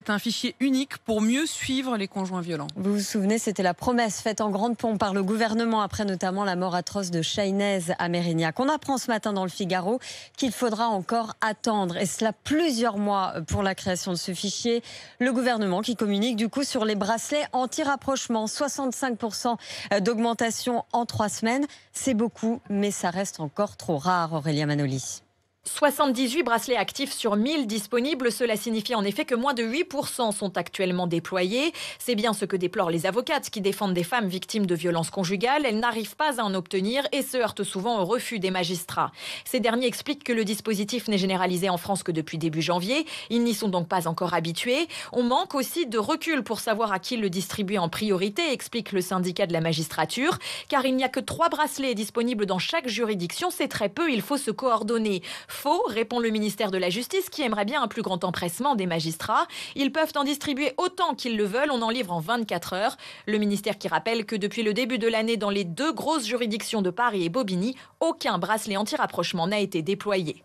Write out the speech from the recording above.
c'est un fichier unique pour mieux suivre les conjoints violents. Vous vous souvenez, c'était la promesse faite en grande pompe par le gouvernement après notamment la mort atroce de Chahinez à Mérignac. On apprend ce matin dans le Figaro qu'il faudra encore attendre, et cela plusieurs mois pour la création de ce fichier. Le gouvernement qui communique du coup sur les bracelets anti-rapprochement. 65% d'augmentation en 3 semaines. C'est beaucoup, mais ça reste encore trop rare, Aurélia Manoli. 78 bracelets actifs sur 1000 disponibles. Cela signifie en effet que moins de 8% sont actuellement déployés. C'est bien ce que déplorent les avocates qui défendent des femmes victimes de violences conjugales. Elles n'arrivent pas à en obtenir et se heurtent souvent au refus des magistrats. Ces derniers expliquent que le dispositif n'est généralisé en France que depuis début janvier. Ils n'y sont donc pas encore habitués. On manque aussi de recul pour savoir à qui le distribuer en priorité, explique le syndicat de la magistrature. Car il n'y a que 3 bracelets disponibles dans chaque juridiction. C'est très peu, il faut se coordonner. Faux, répond le ministère de la Justice qui aimerait bien un plus grand empressement des magistrats. Ils peuvent en distribuer autant qu'ils le veulent, on en livre en 24 heures. Le ministère qui rappelle que depuis le début de l'année, dans les 2 grosses juridictions de Paris et Bobigny, aucun bracelet anti-rapprochement n'a été déployé.